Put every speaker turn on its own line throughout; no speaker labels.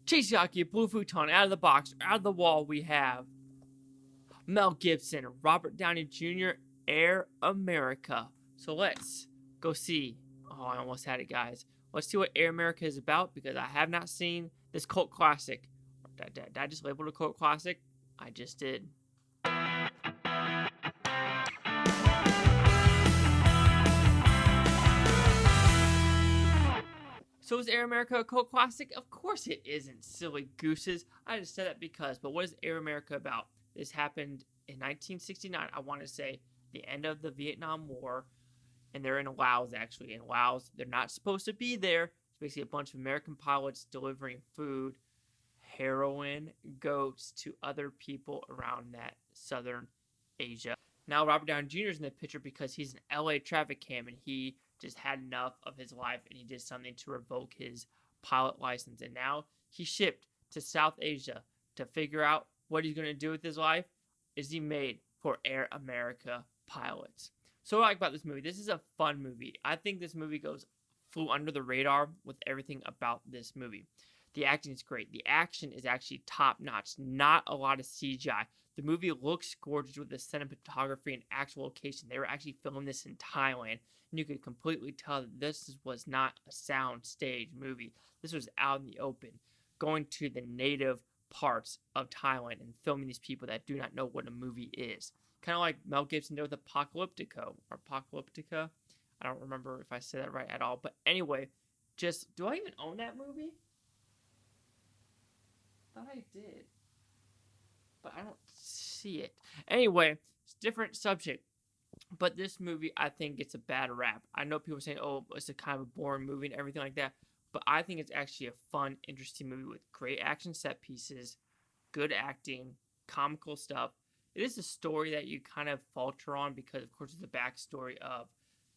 Chase Yaki, Blue Futon, out of the box, out of the wall, we have Mel Gibson, Robert Downey Jr., Air America. So let's go see. Oh, I almost had it, guys. Let's see what Air America is about, because I have not seen this cult classic. Did I just label it a cult classic? I just did. So is Air America a cult classic? Of course it isn't, silly gooses. I just said that because, but what is Air America about? This happened in 1969, I want to say, the end of the Vietnam War, and they're in Laos, actually. In Laos, they're not supposed to be there. It's basically a bunch of American pilots delivering food, heroin, goats to other people around that southern Asia. Now Robert Downey Jr. is in the picture because he's an LA traffic cam, and he just had enough of his life, and he did something to revoke his pilot license. And now he shipped to South Asia to figure out what he's going to do with his life. Is he made for Air America pilots? So what I like about this movie, this is a fun movie. I think this movie flew under the radar with everything about this movie. The acting is great. The action is actually top notch. Not a lot of CGI. The movie looks gorgeous with the cinematography and actual location. They were actually filming this in Thailand, and you could completely tell that this was not a sound stage movie. This was out in the open, going to the native parts of Thailand and filming these people that do not know what a movie is. Kind of like Mel Gibson did with Apocalyptica. I don't remember if I said that right at all. But anyway, do I even own that movie? I thought I did, but I don't see it. Anyway, it's a different subject, but this movie, I think, gets a bad rap. I know people saying, oh, it's a kind of a boring movie and everything like that, but I think it's actually a fun, interesting movie with great action set pieces, good acting, comical stuff. It is a story that you kind of falter on because, of course, it's the backstory of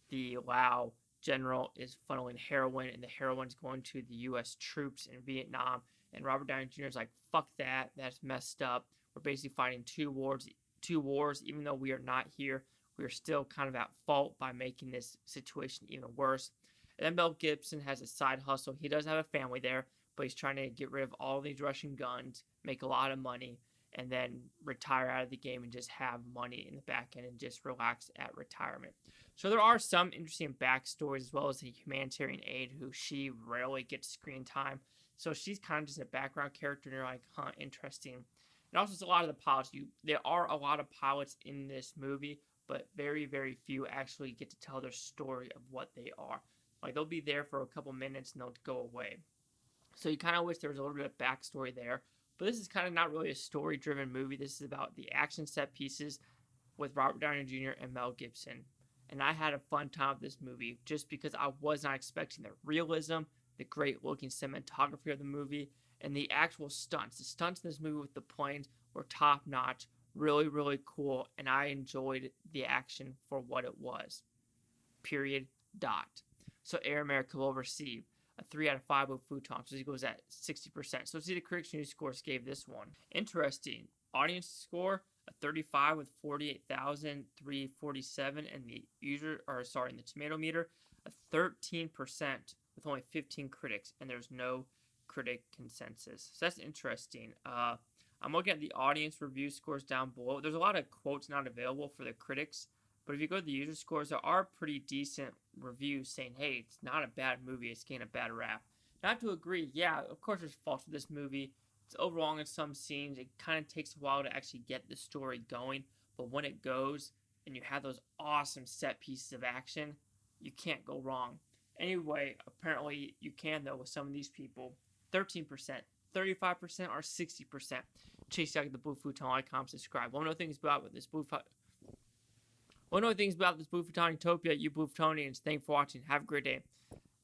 the Lao general is funneling heroin, and the heroin's going to the U.S. troops in Vietnam. And Robert Downey Jr. is like, fuck that, that's messed up. We're basically fighting two wars, even though we are not here. We are still kind of at fault by making this situation even worse. And then Mel Gibson has a side hustle. He does have a family there, but he's trying to get rid of all these Russian guns, make a lot of money, and then retire out of the game and just have money in the back end and just relax at retirement. So there are some interesting backstories, as well as the humanitarian aide who she rarely gets screen time. So she's kind of just a background character, and you're like, huh, interesting. And also, it's a lot of the pilots. There are a lot of pilots in this movie, but very, very few actually get to tell their story of what they are. Like, they'll be there for a couple minutes, and they'll go away. So you kind of wish there was a little bit of backstory there. But this is kind of not really a story-driven movie. This is about the action set pieces with Robert Downey Jr. and Mel Gibson. And I had a fun time with this movie just because I was not expecting the realism, the great-looking cinematography of the movie, and the actual stunts. The stunts in this movie with the planes were top-notch, really, really cool, and I enjoyed the action for what it was. Period. Dot. So Air America will receive a 3 out of 5 with Futon, so he goes at 60%. So let's see the Critics' News scores gave this one. Interesting. Audience score, a 35 with 48,347, and the the tomato meter, a 13% with only 15 critics, and there's no critic consensus. So that's interesting. I'm looking at the audience review scores down below. There's a lot of quotes not available for the critics, but if you go to the user scores, there are pretty decent reviews saying, hey, it's not a bad movie, it's getting a bad rap. And I have to agree, yeah, of course there's faults with this movie. It's overlong in some scenes. It kind of takes a while to actually get the story going, but when it goes and you have those awesome set pieces of action, you can't go wrong. Anyway, apparently you can, though, with some of these people. 13%, 35%, or 60%. Chase out the Blue Futon, like, comment, subscribe. One of the things about this Blue Futon Utopia, you Blue Futonians, thanks for watching. Have a great day.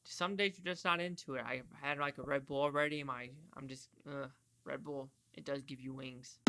Some days you're just not into it. I had like a Red Bull already. I'm just, Red Bull, it does give you wings.